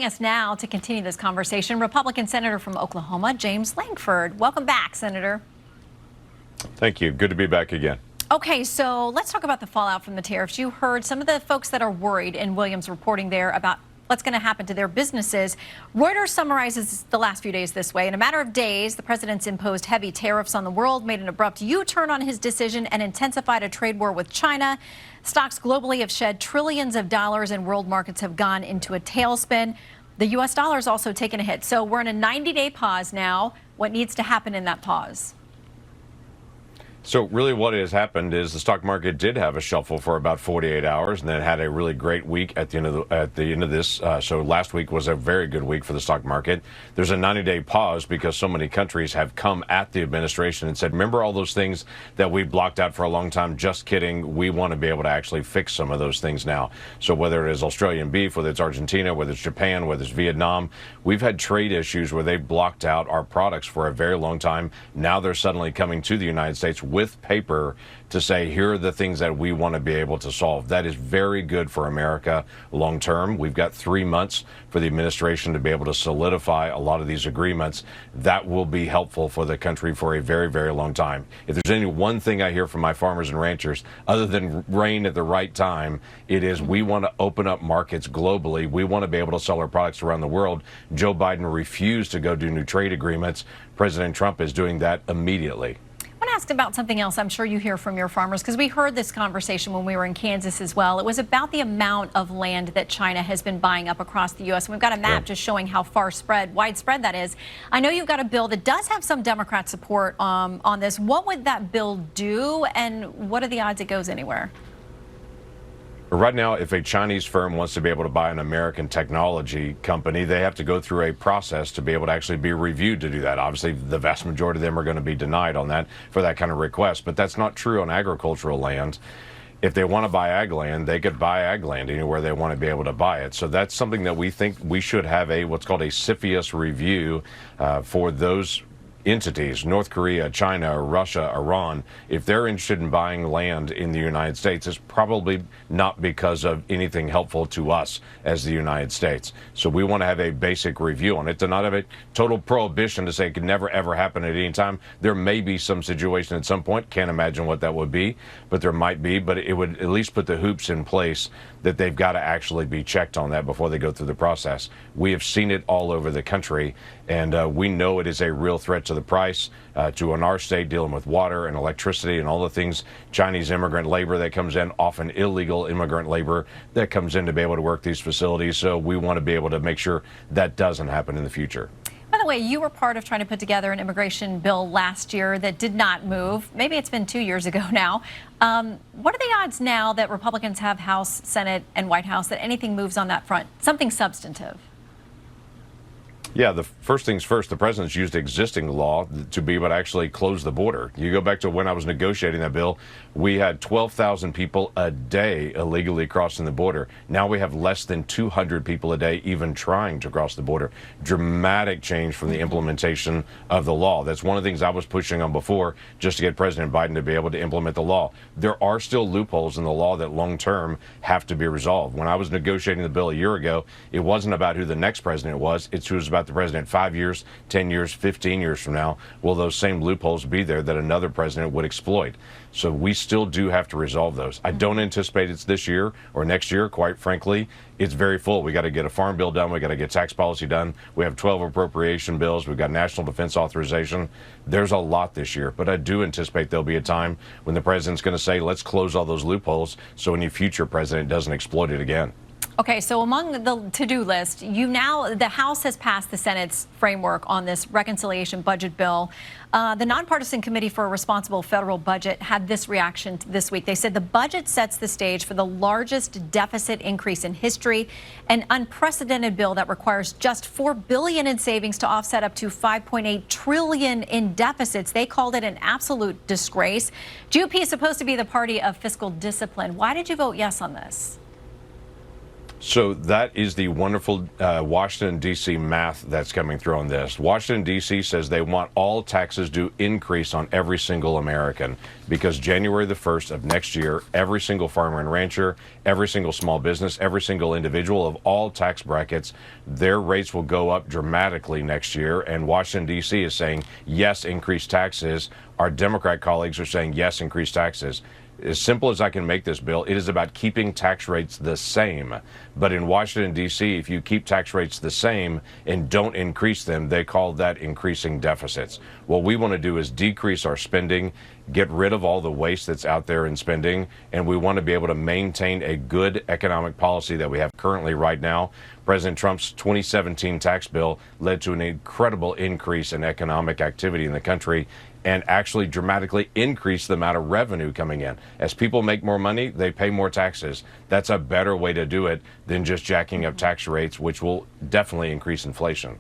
us now to continue this conversation, Republican Senator from Oklahoma, James Lankford. Welcome back, Senator. Thank you. Good to be back again. Okay, so let's talk about the fallout from the tariffs. You heard some of the folks that are worried in Williams reporting there about what's going to happen to their businesses. Reuters summarizes the last few days this way. In a matter of days, the president's imposed heavy tariffs on the world, made an abrupt U-turn on his decision, and intensified a trade war with China. Stocks globally have shed trillions of dollars, and world markets have gone into a tailspin. The U.S. dollar is also taken a hit. So we're in a 90-day pause now. What needs to happen in that pause? So really what has happened is the stock market did have a shuffle for about 48 hours and then had a really great week at the end of this. So last week was a very good week for the stock market. There's a 90-day pause because so many countries have come at the administration and said, remember all those things that we blocked out for a long time? Just kidding. We want to be able to actually fix some of those things now. So whether it is Australian beef, whether it's Argentina, whether it's Japan, whether it's Vietnam, we've had trade issues where they blocked out our products for a very long time. Now they're suddenly coming to the United States with paper to say, here are the things that we want to be able to solve. That is very good for America long term. We've got 3 months for the administration to be able to solidify a lot of these agreements. That will be helpful for the country for a very, very long time. If there's any one thing I hear from my farmers and ranchers, other than rain at the right time, it is we want to open up markets globally. We want to be able to sell our products around the world. Joe Biden refused to go do new trade agreements. President Trump is doing that immediately. I want to ask about something else I'm sure you hear from your farmers, because we heard this conversation when we were in Kansas as well. It was about the amount of land that China has been buying up across the U.S. And we've got a map just showing how widespread that is. I know you've got a bill that does have some Democrat support on this. What would that bill do, and what are the odds it goes anywhere? Right now, if a Chinese firm wants to be able to buy an American technology company, they have to go through a process to be able to actually be reviewed to do that. Obviously, the vast majority of them are going to be denied on that for that kind of request, but that's not true on agricultural land. If they want to buy ag land, they could buy ag land anywhere they want to be able to buy it. So that's something that we think we should have what's called a CFIUS review for those entities, North Korea, China, Russia, Iran. If they're interested in buying land in the United States, it's probably not because of anything helpful to us as the United States. So we want to have a basic review on it, to not have a total prohibition to say it could never ever happen at any time. There may be some situation at some point, can't imagine what that would be, but there might be, but it would at least put the hoops in place that they've got to actually be checked on that before they go through the process. We have seen it all over the country, and we know it is a real threat to the price, to in our state dealing with water and electricity and all the things, Chinese immigrant labor that comes in, often illegal immigrant labor that comes in to be able to work these facilities. So we want to be able to make sure that doesn't happen in the future. By the way, you were part of trying to put together an immigration bill last year that did not move. Maybe it's been 2 years ago now. What are the odds now that Republicans have House, Senate, and White House that anything moves on that front, something substantive? Yeah, the first things first, the president's used existing law to be able to actually close the border. You go back to when I was negotiating that bill, we had 12,000 people a day illegally crossing the border. Now we have less than 200 people a day even trying to cross the border. Dramatic change from the implementation of the law. That's one of the things I was pushing on before, just to get President Biden to be able to implement the law. There are still loopholes in the law that long term have to be resolved. When I was negotiating the bill a year ago, it wasn't about who the next president was, it was about the president 5 years, 10 years, 15 years from now. Will those same loopholes be there that another president would exploit? So we still do have to resolve those. I don't anticipate it's this year or next year, quite frankly. It's very full. We got to get a farm bill done. We got to get tax policy done. We have 12 appropriation bills. We've got national defense authorization. There's a lot this year, but I do anticipate there'll be a time when the president's going to say, let's close all those loopholes so any future president doesn't exploit it again. Okay, so among the to-do list, the House has passed the Senate's framework on this reconciliation budget bill. The Nonpartisan Committee for a Responsible Federal Budget had this reaction this week. They said the budget sets the stage for the largest deficit increase in history, an unprecedented bill that requires just $4 billion in savings to offset up to $5.8 trillion in deficits. They called it an absolute disgrace. GOP is supposed to be the party of fiscal discipline. Why did you vote yes on this? So that is the wonderful Washington, D.C. math that's coming through on this. Washington, D.C. says they want all taxes to increase on every single American because January the 1st of next year, every single farmer and rancher, every single small business, every single individual of all tax brackets, their rates will go up dramatically next year. And Washington, D.C. is saying, yes, increase taxes. Our Democrat colleagues are saying, yes, increase taxes. As simple as I can make this bill, it is about keeping tax rates the same. But in Washington, D.C., if you keep tax rates the same and don't increase them, they call that increasing deficits. What we want to do is decrease our spending, get rid of all the waste that's out there in spending, and we want to be able to maintain a good economic policy that we have currently right now. President Trump's 2017 tax bill led to an incredible increase in economic activity in the country and actually dramatically increase the amount of revenue coming in. As people make more money, they pay more taxes. That's a better way to do it than just jacking up tax rates, which will definitely increase inflation.